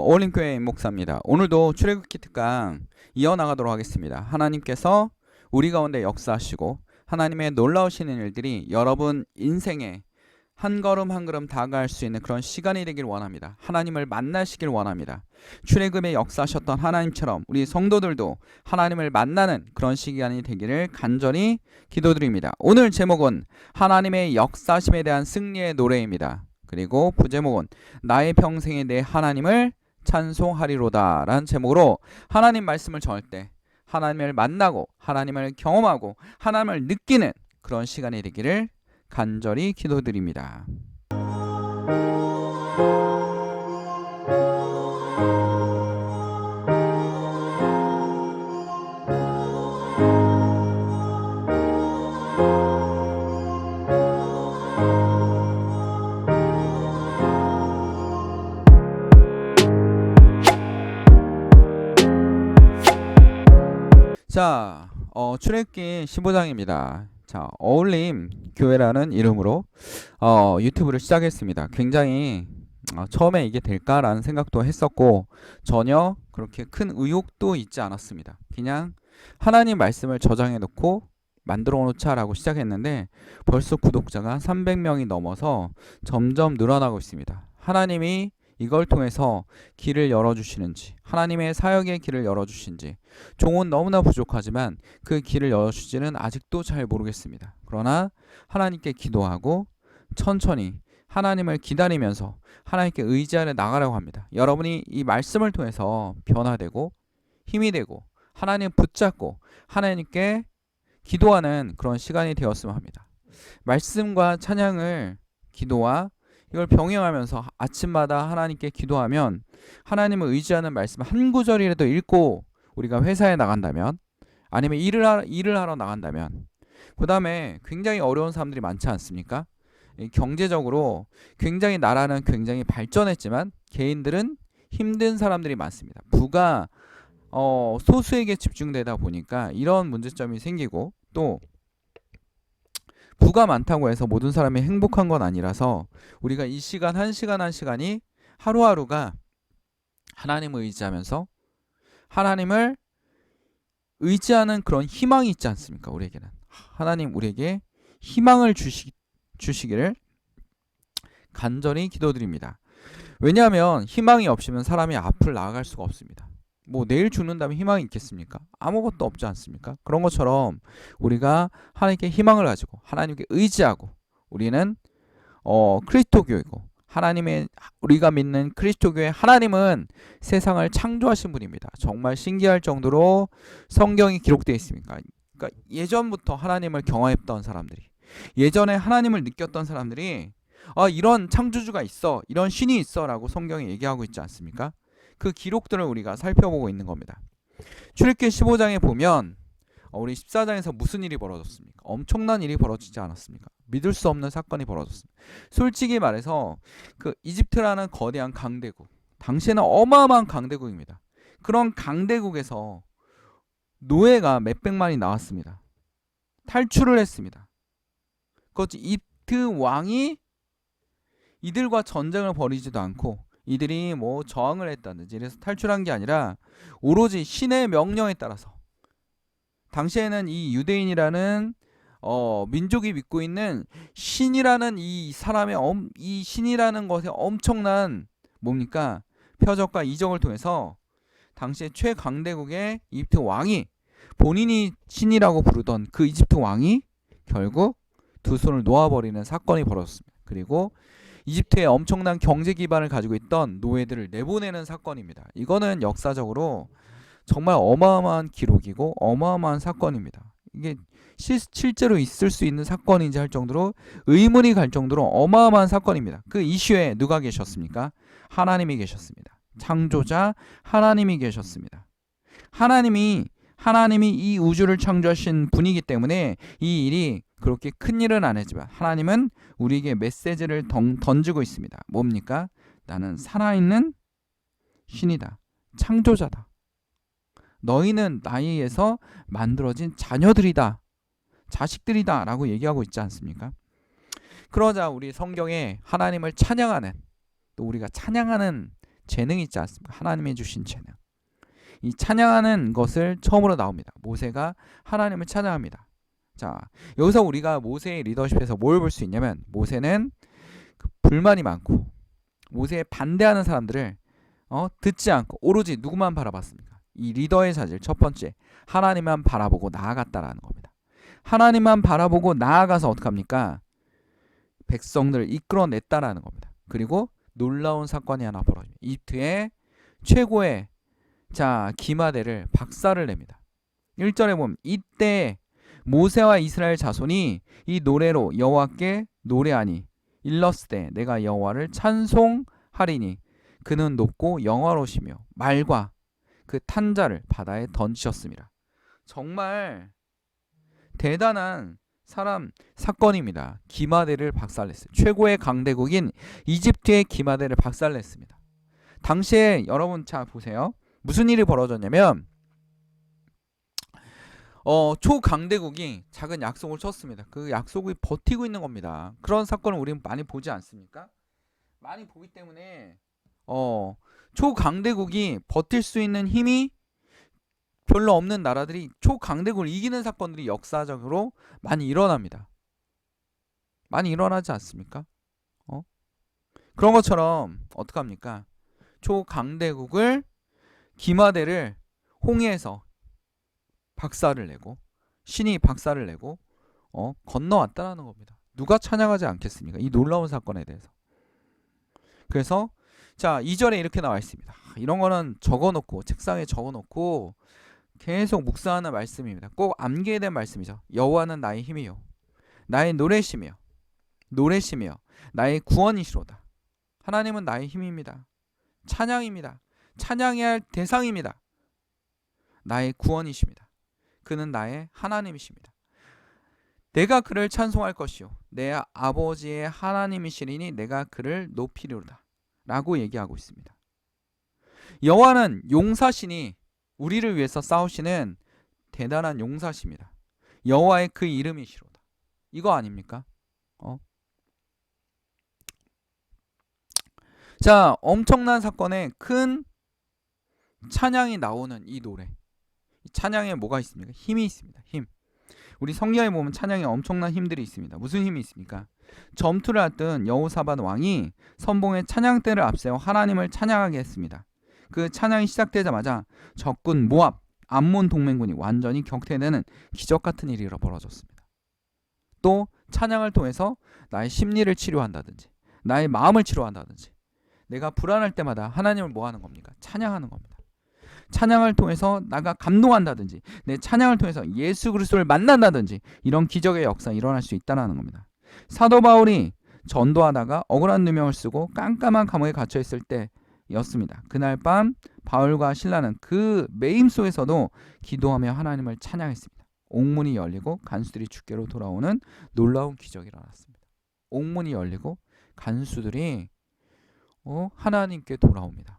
올림교회 임목사입니다. 오늘도 출애굽기 특강 이어나가도록 하겠습니다. 하나님께서 우리 가운데 역사하시고 하나님의 놀라우신 일들이 여러분 인생에 한 걸음 한 걸음 다가갈 수 있는 그런 시간이 되길 원합니다. 하나님을 만나시길 원합니다. 출애굽에 역사하셨던 하나님처럼 우리 성도들도 하나님을 만나는 그런 시간이 되기를 간절히 기도드립니다. 오늘 제목은 하나님의 역사심에 대한 승리의 노래입니다. 그리고 부제목은 나의 평생에 내 하나님을 찬송하리로다 라는 제목으로 하나님 말씀을 전할 때 하나님을 만나고 하나님을 경험하고 하나님을 느끼는 그런 시간이 되기를 간절히 기도드립니다. 자, 출애굽기 15장입니다. 자, 어울림 교회라는 이름으로 유튜브를 시작했습니다. 굉장히 처음에 이게 될까라는 생각도 했었고 전혀 그렇게 큰 의욕도 있지 않았습니다. 그냥 하나님 말씀을 저장해 놓고 만들어 놓자라고 시작했는데 벌써 구독자가 300명이 넘어서 점점 늘어나고 있습니다. 하나님이 이걸 통해서 길을 열어주시는지, 하나님의 사역의 길을 열어주신지, 종은 너무나 부족하지만 그 길을 열어주시지는 아직도 잘 모르겠습니다. 그러나 하나님께 기도하고 천천히 하나님을 기다리면서 하나님께 의지하려 나가려고 합니다. 여러분이 이 말씀을 통해서 변화되고 힘이 되고 하나님 붙잡고 하나님께 기도하는 그런 시간이 되었으면 합니다. 말씀과 찬양을 기도와 이걸 병행하면서 아침마다 하나님께 기도하면 하나님을 의지하는 말씀 한 구절이라도 읽고 우리가 회사에 나간다면 아니면 일을 하러 나간다면 그 다음에 굉장히 어려운 사람들이 많지 않습니까? 경제적으로 굉장히 나라는 굉장히 발전했지만 개인들은 힘든 사람들이 많습니다. 부가 소수에게 집중되다 보니까 이런 문제점이 생기고 또 부가 많다고 해서 모든 사람이 행복한 건 아니라서 우리가 이 시간 한 시간이 하루하루가 하나님을 의지하면서 하나님을 의지하는 그런 희망이 있지 않습니까? 우리에게는 하나님 우리에게 희망을 주시기를 간절히 기도드립니다. 왜냐하면 희망이 없으면 사람이 앞을 나아갈 수가 없습니다. 뭐 내일 죽는다면 희망이 있겠습니까? 아무것도 없지 않습니까? 그런 것처럼 우리가 하나님께 희망을 가지고 하나님께 의지하고 우리는 그리스도교이고 하나님의 우리가 믿는 그리스도교의 하나님은 세상을 창조하신 분입니다. 정말 신기할 정도로 성경이 기록되어 있습니다. 그러니까 예전부터 하나님을 경험했던 사람들이 예전에 하나님을 느꼈던 사람들이 이런 창조주가 있어 이런 신이 있어 라고 성경에 얘기하고 있지 않습니까? 그 기록들을 우리가 살펴보고 있는 겁니다. 출애굽기 15장에 보면 우리 14장에서 무슨 일이 벌어졌습니까? 엄청난 일이 벌어지지 않았습니까? 믿을 수 없는 사건이 벌어졌습니다. 솔직히 말해서 그 이집트라는 거대한 강대국, 당시에는 어마어마한 강대국입니다. 그런 강대국에서 노예가 몇백만이 나왔습니다. 탈출을 했습니다. 그것이 이집트 왕이 이들과 전쟁을 벌이지도 않고 이들이 뭐 저항을 했다든지 이래서 탈출한 게 아니라 오로지 신의 명령에 따라서 당시에는 이 유대인이라는 민족이 믿고 있는 신이라는 이 사람의 이 신이라는 것에 엄청난 뭡니까 표적과 이적을 통해서 당시에 최강대국의 이집트 왕이 본인이 신이라고 부르던 그 이집트 왕이 결국 두 손을 놓아버리는 사건이 벌어졌습니다. 그리고 이집트의 엄청난 경제 기반을 가지고 있던 노예들을 내보내는 사건입니다. 이거는 역사적으로 정말 어마어마한 기록이고 어마어마한 사건입니다. 이게 실제로 있을 수 있는 사건인지 할 정도로 의문이 갈 정도로 어마어마한 사건입니다. 그 이슈에 누가 계셨습니까? 하나님이 계셨습니다. 창조자 하나님이 계셨습니다. 하나님이 이 우주를 창조하신 분이기 때문에 이 일이 그렇게 큰 일은 안 했지만 하나님은 우리에게 메시지를 던지고 있습니다. 뭡니까? 나는 살아있는 신이다. 창조자다. 너희는 나에 의해서 만들어진 자녀들이다. 자식들이다 라고 얘기하고 있지 않습니까? 그러자 우리 성경에 하나님을 찬양하는 또 우리가 찬양하는 재능이 있지 않습니까? 하나님이 주신 재능. 이 찬양하는 것을 처음으로 나옵니다. 모세가 하나님을 찬양합니다. 자, 여기서 우리가 모세의 리더십에서 뭘 볼 수 있냐면 모세는 불만이 많고 모세에 반대하는 사람들을 듣지 않고 오로지 누구만 바라봤습니까? 이 리더의 자질 첫 번째, 하나님만 바라보고 나아갔다라는 겁니다. 하나님만 바라보고 나아가서 어떡합니까? 백성들을 이끌어냈다라는 겁니다. 그리고 놀라운 사건이 하나 벌어집니다. 이집트의 최고의 기마대를 박살을 냅니다. 1절에 보면 이때 모세와 이스라엘 자손이 이 노래로 여호와께 노래하니 일렀으되 내가 여호와를 찬송하리니 그는 높고 영화로우시며 말과 그 탄자를 바다에 던지셨습니다. 정말 대단한 사건입니다. 기마대를 박살냈어요. 최고의 강대국인 이집트의 기마대를 박살냈습니다. 당시에 여러분 보세요. 무슨 일이 벌어졌냐면 초강대국이 작은 약속을 쳤습니다. 그 약속이 버티고 있는 겁니다. 그런 사건을 우리는 많이 보지 않습니까? 많이 보기 때문에 초강대국이 버틸 수 있는 힘이 별로 없는 나라들이 초강대국을 이기는 사건들이 역사적으로 많이 일어납니다. 많이 일어나지 않습니까? 그런 것처럼 어떡합니까? 초강대국을 기마대를 홍해에서 박살을 내고 신이 박살을 내고 건너왔다라는 겁니다. 누가 찬양하지 않겠습니까? 이 놀라운 사건에 대해서. 그래서 2절에 이렇게 나와 있습니다. 이런 거는 적어놓고 책상에 적어놓고 계속 묵상하는 말씀입니다. 꼭 암기해야 될 말씀이죠. 여호와는 나의 힘이요 나의 노래시며 나의 구원이시로다. 하나님은 나의 힘입니다. 찬양입니다. 찬양해야 할 대상입니다. 나의 구원이십니다. 그는 나의 하나님이십니다. 내가 그를 찬송할 것이요 내 아버지의 하나님이시리니 내가 그를 높이리로다 라고 얘기하고 있습니다. 여호와는 용사시니 우리를 위해서 싸우시는 대단한 용사십니다. 여호와의 그 이름이시로다. 이거 아닙니까? 엄청난 사건에 큰 찬양이 나오는 이 노래. 찬양에 뭐가 있습니까? 힘이 있습니다. 힘. 우리 성경에 보면 찬양에 엄청난 힘들이 있습니다. 무슨 힘이 있습니까? 점투를 하던 여호사밧 왕이 선봉에 찬양대를 앞세워 하나님을 찬양하게 했습니다. 그 찬양이 시작되자마자 적군 모압, 암몬 동맹군이 완전히 격퇴되는 기적 같은 일이 벌어졌습니다. 또 찬양을 통해서 나의 심리를 치료한다든지 나의 마음을 치료한다든지 내가 불안할 때마다 하나님을 뭐 하는 겁니까? 찬양하는 겁니다. 찬양을 통해서 나가 감동한다든지 내 찬양을 통해서 예수 그리스도를 만난다든지 이런 기적의 역사가 일어날 수 있다는 겁니다. 사도 바울이 전도하다가 억울한 누명을 쓰고 깜깜한 감옥에 갇혀 있을 때였습니다. 그날 밤 바울과 실라는 그 매임 속에서도 기도하며 하나님을 찬양했습니다. 옥문이 열리고 간수들이 주께로 돌아오는 놀라운 기적이 일어났습니다. 옥문이 열리고 간수들이 하나님께 돌아옵니다.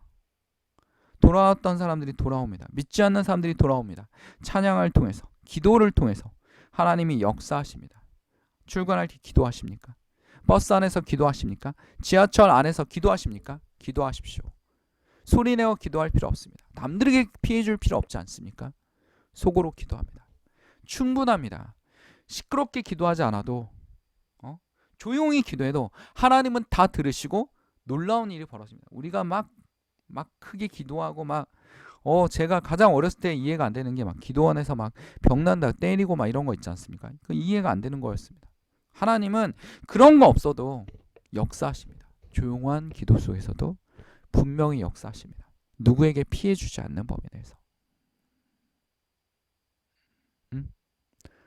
돌아왔던 사람들이 돌아옵니다. 믿지 않는 사람들이 돌아옵니다. 찬양을 통해서, 기도를 통해서 하나님이 역사하십니다. 출근할 때 기도하십니까? 버스 안에서 기도하십니까? 지하철 안에서 기도하십니까? 기도하십시오. 소리내어 기도할 필요 없습니다. 남들에게 피해줄 필요 없지 않습니까? 속으로 기도합니다. 충분합니다. 시끄럽게 기도하지 않아도 조용히 기도해도 하나님은 다 들으시고 놀라운 일이 벌어집니다. 우리가 막 크게 기도하고 제가 가장 어렸을 때 이해가 안 되는 게 기도원에서 병난다 때리고 이런 거 있지 않습니까? 그 이해가 안 되는 거였습니다. 하나님은 그런 거 없어도 역사하십니다. 조용한 기도 속에서도 분명히 역사하십니다. 누구에게 피해 주지 않는 범위 내에서.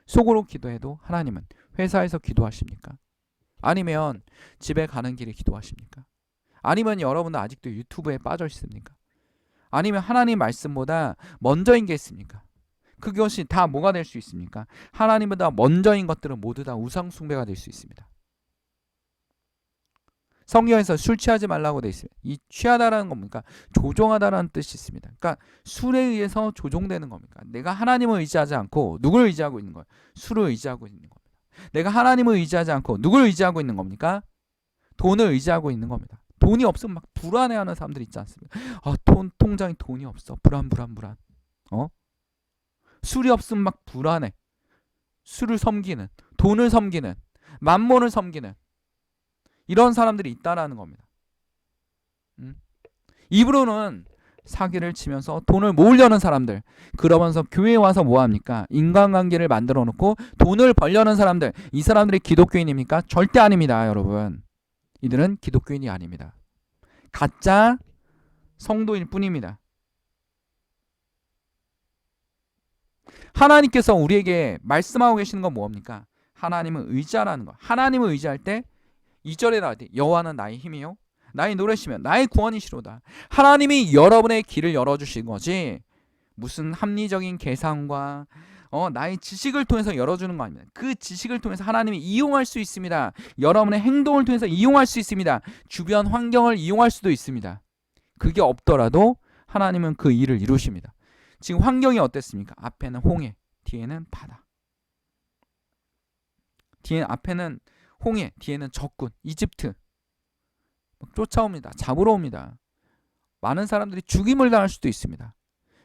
속으로 기도해도 하나님은 회사에서 기도하십니까? 아니면 집에 가는 길에 기도하십니까? 아니면 여러분은 아직도 유튜브에 빠져 있습니까? 아니면 하나님 말씀보다 먼저인 게 있습니까? 그것이 다 뭐가 될 수 있습니까? 하나님보다 먼저인 것들은 모두 다 우상 숭배가 될 수 있습니다. 성경에서 술 취하지 말라고 되어 있습니다. 이 취하다라는 겁니까? 조종하다라는 뜻이 있습니다. 그러니까 술에 의해서 조종되는 겁니까? 내가 하나님을 의지하지 않고 누구를 의지하고 있는 거예요? 술을 의지하고 있는 겁니다. 내가 하나님을 의지하지 않고 누구를 의지하고 있는 겁니까? 돈을 의지하고 있는 겁니다. 돈이 없으면 막 불안해하는 사람들 있지 않습니까? 통장에 돈이 없어. 불안. 술이 없으면 막 불안해. 술을 섬기는, 돈을 섬기는, 만몬을 섬기는 이런 사람들이 있다라는 겁니다. 입으로는 사기를 치면서 돈을 모으려는 사람들, 그러면서 교회에 와서 뭐합니까? 인간관계를 만들어 놓고 돈을 벌려는 사람들, 이 사람들이 기독교인입니까? 절대 아닙니다, 여러분. 이들은 기독교인이 아닙니다. 가짜 성도일 뿐입니다. 하나님께서 우리에게 말씀하고 계시는 건 뭡니까? 하나님을 의지하라는 거. 하나님을 의지할 때 2절에 나올 때 여호와는 나의 힘이요 나의 노래시며 나의 구원이시로다. 하나님이 여러분의 길을 열어주신 거지 무슨 합리적인 계산과 나의 지식을 통해서 열어주는 거 아닙니다. 그 지식을 통해서 하나님이 이용할 수 있습니다. 여러분의 행동을 통해서 이용할 수 있습니다. 주변 환경을 이용할 수도 있습니다. 그게 없더라도 하나님은 그 일을 이루십니다. 지금 환경이 어땠습니까? 앞에는 홍해, 뒤에는 바다. 앞에는 홍해, 뒤에는 적군, 이집트. 쫓아옵니다. 잡으러 옵니다. 많은 사람들이 죽임을 당할 수도 있습니다.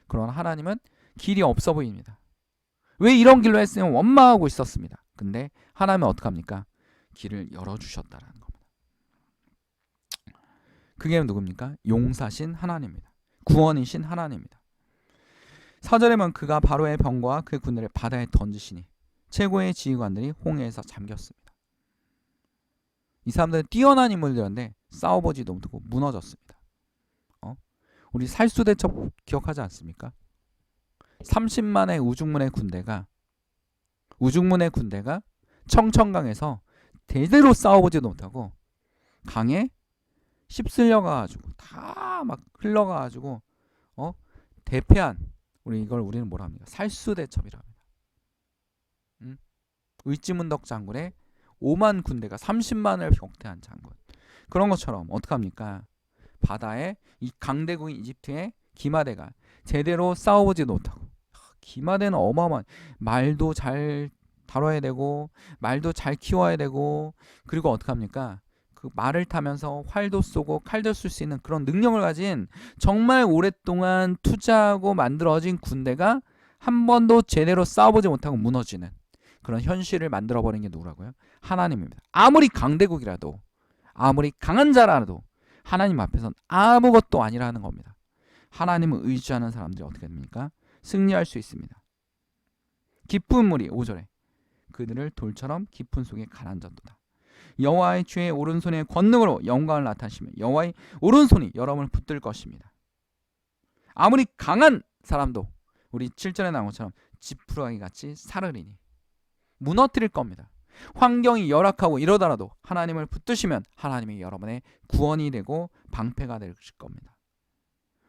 그러나 하나님은 길이 없어 보입니다. 왜 이런 길로 했으면 원망하고 있었습니다. 근데 하나님은 어떡합니까? 길을 열어주셨다는 겁니다. 그게 누굽니까? 용사신 하나님입니다. 구원이신 하나님입니다. 4절에만 그가 바로의 병거와 그 군대를 바다에 던지시니 최고의 지휘관들이 홍해에서 잠겼습니다. 이 사람들은 뛰어난 인물들인데 싸워보지도 못하고 무너졌습니다. 우리 살수대첩 기억하지 않습니까? 30만의 우중문의 군대가 청천강에서 대대로 싸워보지도 못하고 강에 휩쓸려가지고 다 막 흘러가가지고 대패한 우리는 뭐라 합니까? 살수대첩이라 합니다. 의지문덕 장군의 5만 군대가 30만을 격퇴한 장군. 그런 것처럼 어떡합니까? 바다에 이 강대국인 이집트의 기마대가 제대로 싸워보지도 못하고 기마대는 어마어마한 말도 잘 다뤄야 되고 말도 잘 키워야 되고 그리고 어떡합니까? 그 말을 타면서 활도 쏘고 칼도 쓸 수 있는 그런 능력을 가진 정말 오랫동안 투자하고 만들어진 군대가 한 번도 제대로 싸워보지 못하고 무너지는 그런 현실을 만들어버린 게 누구라고요? 하나님입니다. 아무리 강대국이라도 아무리 강한 자라도 하나님 앞에서는 아무것도 아니라는 겁니다. 하나님을 의지하는 사람들이 어떻게 됩니까? 승리할 수 있습니다. 깊은 물이 5절에 그들을 돌처럼 깊은 속에 가라앉았도다. 여호와의 주의 오른손의 권능으로 영광을 나타내시며 여호와의 오른손이 여러분을 붙들 것입니다. 아무리 강한 사람도 우리 7절에 나온 것처럼 지푸라기 같이 사르리니 무너뜨릴 겁니다. 환경이 열악하고 이러더라도 하나님을 붙드시면 하나님이 여러분의 구원이 되고 방패가 되실 겁니다.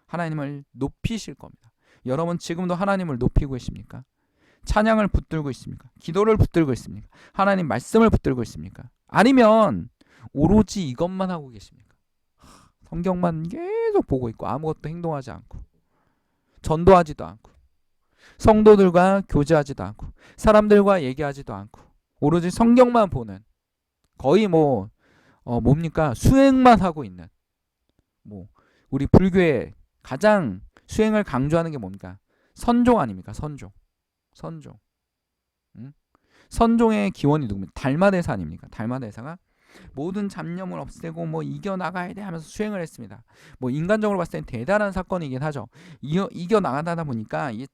하나님을 높이실 겁니다. 여러분 지금도 하나님을 높이고 계십니까? 찬양을 붙들고 있습니까? 기도를 붙들고 있습니까? 하나님 말씀을 붙들고 있습니까? 아니면 오로지 이것만 하고 계십니까? 성경만 계속 보고 있고 아무것도 행동하지 않고 전도하지도 않고 성도들과 교제하지도 않고 사람들과 얘기하지도 않고 오로지 성경만 보는 거의 뭡니까? 수행만 하고 있는 우리 불교의 가장 수행을 강조하는 게 뭡니까? 선종 아닙니까? 선종. 선종의 기원이 누굽니까? 달마대사 아닙니까? 달마대사가 모든 잡념을 없애고 이겨나가야 돼 하면서 수행을 했습니다. 인간적으로 봤을 땐 대단한 사건이긴 하죠. 이겨나가다 보니까 이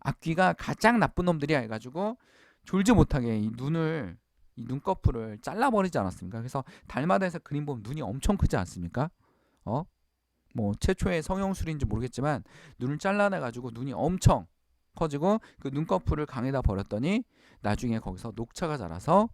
악귀가 가장 나쁜 놈들이야 해가지고 졸지 못하게 이 눈꺼풀을 잘라버리지 않았습니까? 그래서 달마다에서 그림 보면 눈이 엄청 크지 않습니까? 최초의 성형술인지 모르겠지만 눈을 잘라내가지고 눈이 엄청 커지고 그 눈꺼풀을 강에다 버렸더니 나중에 거기서 녹차가 자라서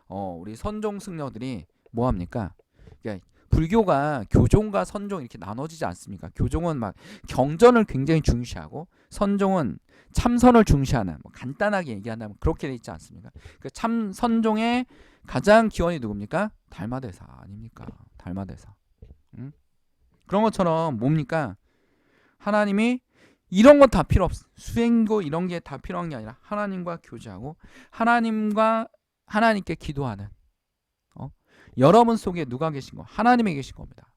우리 선종 승려들이 뭐합니까? 그러니까 불교가 교종과 선종 이렇게 나눠지지 않습니까? 교종은 막 경전을 굉장히 중시하고 선종은 참선을 중시하는 간단하게 얘기한다면 그렇게 돼 있지 않습니까? 그 참 선종의 가장 기원이 누굽니까? 달마대사 아닙니까? 달마대사. 그런 것처럼 뭡니까? 하나님이 이런 거 다 필요 없어. 수행고 이런 게 다 필요한 게 아니라 하나님과 교제하고 하나님께 기도하는 여러분 속에 누가 계신 거? 하나님이 계신 겁니다.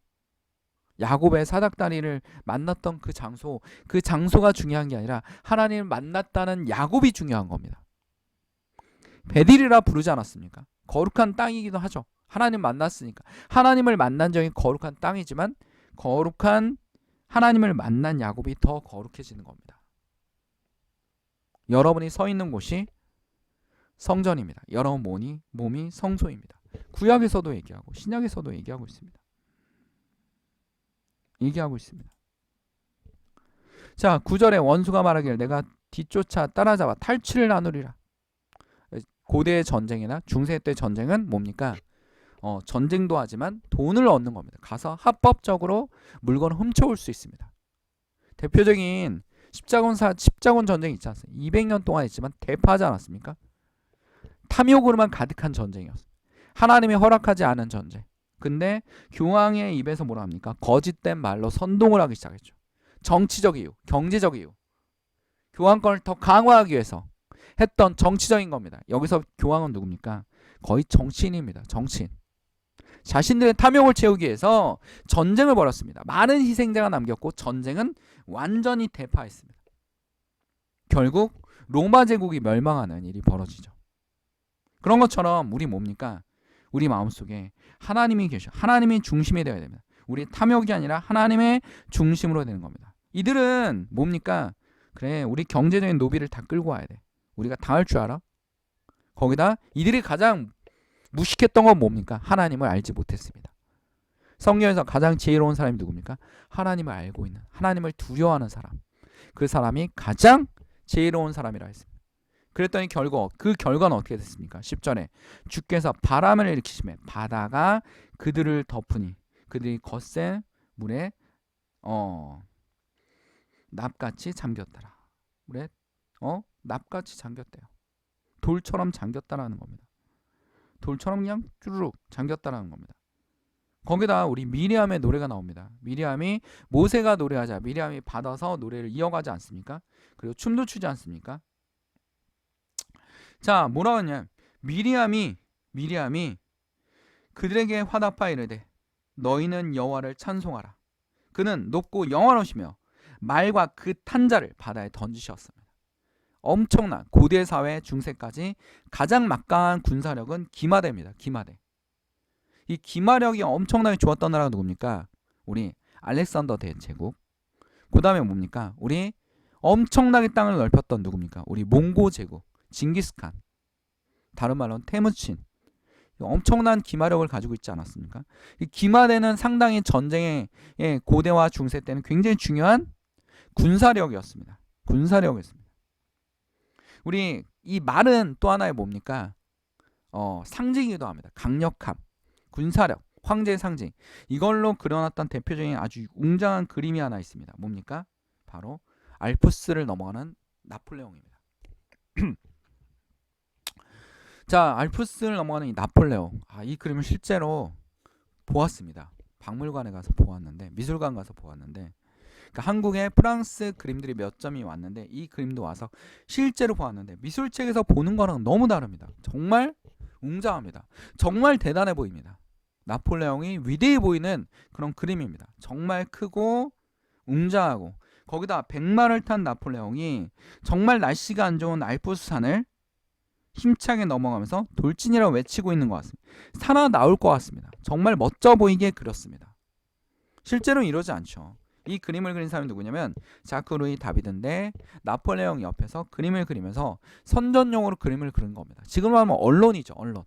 야곱의 사닥다리를 만났던 그 장소가 중요한 게 아니라 하나님을 만났다는 야곱이 중요한 겁니다. 베딜이라 부르지 않았습니까? 거룩한 땅이기도 하죠. 하나님 만났으니까. 하나님을 만난 적이 거룩한 땅이지만 거룩한 하나님을 만난 야곱이 더 거룩해지는 겁니다. 여러분이 서 있는 곳이 성전입니다. 여러분 몸이 성소입니다. 구약에서도 얘기하고 신약에서도 얘기하고 있습니다. 자, 9절에 원수가 말하기를 내가 뒤쫓아 따라잡아 탈취를 나누리라. 고대의 전쟁이나 중세 때 전쟁은 뭡니까? 전쟁도 하지만 돈을 얻는 겁니다. 가서 합법적으로 물건을 훔쳐올 수 있습니다. 대표적인 십자군 전쟁이 있지 않습니까? 200년 동안 있지만 대파하지 않았습니까? 탐욕으로만 가득한 전쟁이었습니다. 하나님이 허락하지 않은 전쟁. 근데 교황의 입에서 뭐라 합니까? 거짓된 말로 선동을 하기 시작했죠. 정치적 이유, 경제적 이유. 교황권을 더 강화하기 위해서 했던 정치적인 겁니다. 여기서 교황은 누굽니까? 거의 정치인입니다. 정치인. 자신들의 탐욕을 채우기 위해서 전쟁을 벌였습니다. 많은 희생자가 남겼고 전쟁은 완전히 대파했습니다. 결국 로마 제국이 멸망하는 일이 벌어지죠. 그런 것처럼 우리 뭡니까? 우리 마음속에 하나님이 계셔. 하나님이 중심이 되어야 됩니다. 우리 탐욕이 아니라 하나님의 중심으로 되는 겁니다. 이들은 뭡니까? 그래, 우리 경제적인 노비를 다 끌고 와야 돼. 우리가 당할 줄 알아? 거기다 이들이 가장 무식했던 건 뭡니까? 하나님을 알지 못했습니다. 성경에서 가장 지혜로운 사람이 누굽니까? 하나님을 알고 있는, 하나님을 두려워하는 사람. 그 사람이 가장 지혜로운 사람이라 했습니다. 그랬더니 그 결과는 어떻게 됐습니까? 10절에 주께서 바람을 일으키시매 바다가 그들을 덮으니 그들이 거센 물에 납같이 잠겼더라. 물에 납같이 잠겼대요. 돌처럼 잠겼다라는 겁니다. 돌처럼 그냥 쭈르륵 잠겼다라는 겁니다. 거기다 우리 미리암의 노래가 나옵니다. 미리암이 모세가 노래하자 미리암이 받아서 노래를 이어가지 않습니까? 그리고 춤도 추지 않습니까? 자, 뭐라 하냐? 미리암이 그들에게 화답하여 이르되 너희는 여호와를 찬송하라. 그는 높고 영원하시며 말과 그 탄자를 바다에 던지셨습니다. 엄청난 고대 사회 중세까지 가장 막강한 군사력은 기마대입니다. 기마대. 이 기마력이 엄청나게 좋았던 나라가 누굽니까? 우리 알렉산더 대제국. 그 다음에 뭡니까? 우리 엄청나게 땅을 넓혔던 누굽니까? 우리 몽고 제국. 징기스칸. 다른 말로는 테무친. 엄청난 기마력을 가지고 있지 않았습니까? 이 기마대는 상당히 전쟁의 고대와 중세 때는 굉장히 중요한 군사력이었습니다. 군사력이었습니다. 우리 이 말은 또 하나의 뭡니까? 상징이기도 합니다. 강력함, 군사력, 황제의 상징. 이걸로 그려놨던 대표적인 아주 웅장한 그림이 하나 있습니다. 뭡니까? 바로 알프스를 넘어가는 나폴레옹입니다. 자, 알프스를 넘어가는 이 나폴레옹. 이 그림을 실제로 보았습니다. 박물관에 가서 보았는데, 미술관 가서 보았는데, 그러니까 한국에 프랑스 그림들이 몇 점이 왔는데 이 그림도 와서 실제로 보았는데 미술책에서 보는 거랑 너무 다릅니다. 정말 웅장합니다. 정말 대단해 보입니다. 나폴레옹이 위대해 보이는 그런 그림입니다. 정말 크고 웅장하고 거기다 백마를 탄 나폴레옹이 정말 날씨가 안 좋은 알프스 산을 힘차게 넘어가면서 돌진이라고 외치고 있는 것 같습니다. 살아나올 것 같습니다. 정말 멋져 보이게 그렸습니다. 실제로는 이러지 않죠. 이 그림을 그린 사람이 누구냐면 자크 루이 다비드인데 나폴레옹 옆에서 그림을 그리면서 선전용으로 그림을 그린 겁니다. 지금 하면 언론이죠. 언론.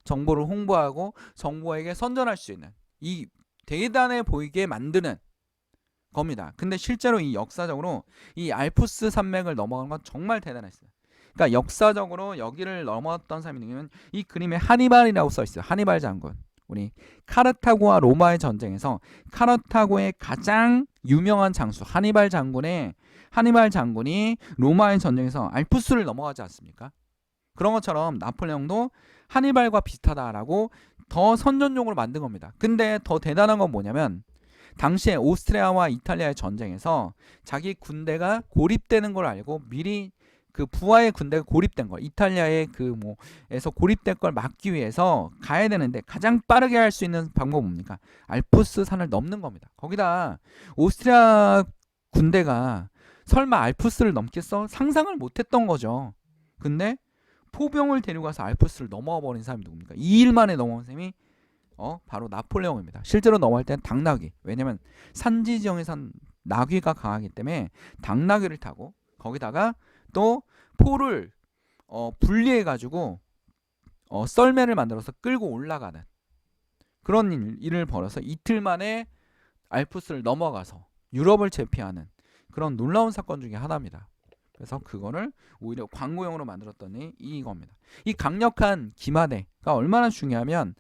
정보를 홍보하고 정보에게 선전할 수 있는 이 대단해 보이게 만드는 겁니다. 근데 실제로 이 역사적으로 이 알프스 산맥을 넘어간 건 정말 대단했어요. 그러니까 역사적으로 여기를 넘어왔던 사람이 누구냐면 이 그림에 하니발이라고 써 있어요. 하니발 장군. 우리 카르타고와 로마의 전쟁에서 카르타고의 가장 유명한 장수 하니발 장군이 로마의 전쟁에서 알프스를 넘어가지 않습니까? 그런 것처럼 나폴레옹도 하니발과 비슷하다라고 더 선전용으로 만든 겁니다. 근데 더 대단한 건 뭐냐면 당시에 오스트리아와 이탈리아의 전쟁에서 자기 군대가 고립되는 걸 알고 미리 그 부하의 군대가 고립된 걸, 이탈리아의 에서 고립된 걸 막기 위해서 가야 되는데 가장 빠르게 할 수 있는 방법은 뭡니까? 알프스 산을 넘는 겁니다. 거기다 오스트리아 군대가 설마 알프스를 넘겠어? 상상을 못했던 거죠. 근데 포병을 데리고 가서 알프스를 넘어와 버린 사람이 누굽니까? 2일 만에 넘어온 사람이 바로 나폴레옹입니다. 실제로 넘어갈 때는 당나귀. 왜냐면 산지 지형에선 나귀가 강하기 때문에 당나귀를 타고 거기다가 또 포를 분리해 가지고 썰매를 만들어서 끌고 올라가는 그런 일을 벌여서 이틀 만에 알프스를 넘어가서 유럽을 제패하는 그런 놀라운 사건 중에 하나입니다. 그래서 그거를 오히려 광고용으로 만들었더니 이겁니다. 이 강력한 기마대가 얼마나 중요하면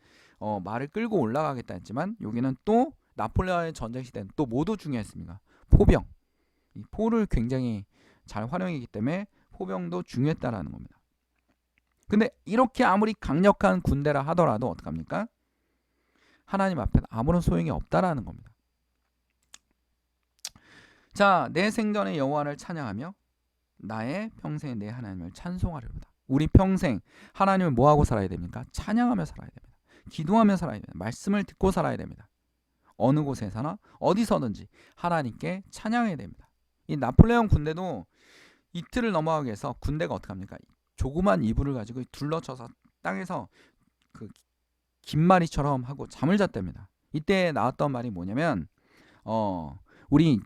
말을 끌고 올라가겠다 했지만 여기는 또 나폴레옹의 전쟁 시대는 또 뭐도 중요했습니까? 포병. 이 포를 굉장히 잘 활용했기 때문에 포병도 중요했다라는 겁니다. 근데 이렇게 아무리 강력한 군대라 하더라도 어떡합니까? 하나님 앞에는 아무런 소용이 없다라는 겁니다. 자, 내 생전의 여호와를 찬양하며 나의 평생에 내 하나님을 찬송하리로다. 우리 평생 하나님을 뭐하고 살아야 됩니까? 찬양하며 살아야 됩니다. 기도하며 살아야 됩니다. 말씀을 듣고 살아야 됩니다. 어느 곳에서나 어디서든지 하나님께 찬양해야 됩니다. 이 나폴레옹 군대도 이틀을 넘어가기 위해서 군대가 어떡합니까? 조그만 이불을 가지고 둘러쳐서 땅에서 그 긴마리처럼 하고 잠을 잤답니다. 이때 나왔던 말이 뭐냐면 우리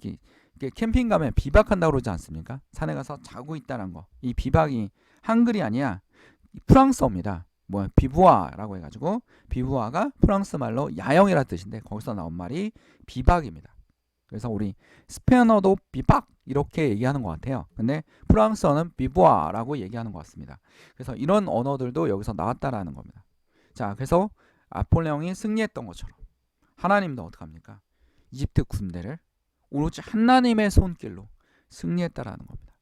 캠핑 가면 비박한다고 그러지 않습니까? 산에 가서 자고 있다는 거. 이 비박이 한글이 아니야. 프랑스어입니다. 비부아라고 해가지고 비부아가 프랑스 말로 야영이라 뜻인데 거기서 나온 말이 비박입니다. 그래서 우리 스페인어도 비박 이렇게 얘기하는 것 같아요. 근데 프랑스어는 비부아라고 얘기하는 것 같습니다. 그래서 이런 언어들도 여기서 나왔다라는 겁니다. 자, 그래서 나폴레옹이 승리했던 것처럼 하나님도 어떡합니까? 이집트 군대를 오로지 하나님의 손길로 승리했다라는 겁니다.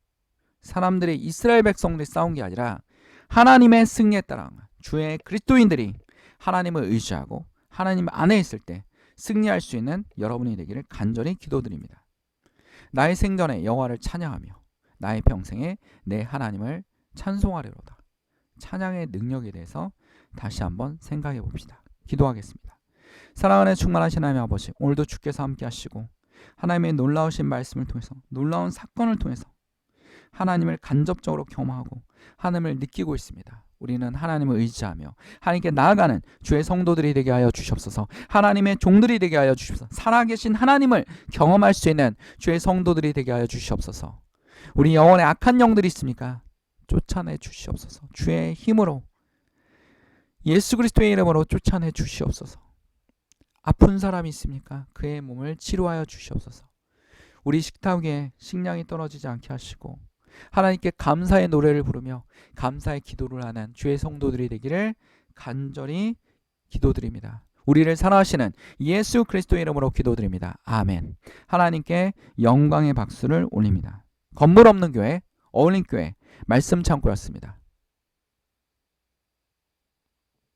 사람들이 이스라엘 백성들이 싸운 게 아니라 하나님의 승리했다라는 거예요. 주의 그리스도인들이 하나님을 의지하고 하나님 안에 있을 때 승리할 수 있는 여러분이 되기를 간절히 기도드립니다. 나의 생전에 여호와를 찬양하며 나의 평생에 내 하나님을 찬송하리로다. 찬양의 능력에 대해서 다시 한번 생각해 봅시다. 기도하겠습니다. 사랑하는 충만하신 하나님 아버지, 오늘도 주께서 함께 하시고 하나님의 놀라우신 말씀을 통해서 놀라운 사건을 통해서 하나님을 간접적으로 경험하고 하나님을 느끼고 있습니다. 우리는 하나님을 의지하며 하나님께 나아가는 주의 성도들이 되게 하여 주시옵소서. 하나님의 종들이 되게 하여 주시옵소서. 살아계신 하나님을 경험할 수 있는 주의 성도들이 되게 하여 주시옵소서. 우리 영혼에 악한 영들이 있습니까? 쫓아내 주시옵소서. 주의 힘으로 예수 그리스도의 이름으로 쫓아내 주시옵소서. 아픈 사람이 있습니까? 그의 몸을 치료하여 주시옵소서. 우리 식탁 위에 식량이 떨어지지 않게 하시고 하나님께 감사의 노래를 부르며 감사의 기도를 하는 주의 성도들이 되기를 간절히 기도드립니다. 우리를 사랑하시는 예수 그리스도의 이름으로 기도드립니다. 아멘. 하나님께 영광의 박수를 올립니다. 건물 없는 교회, 어울림 교회, 말씀 창고였습니다.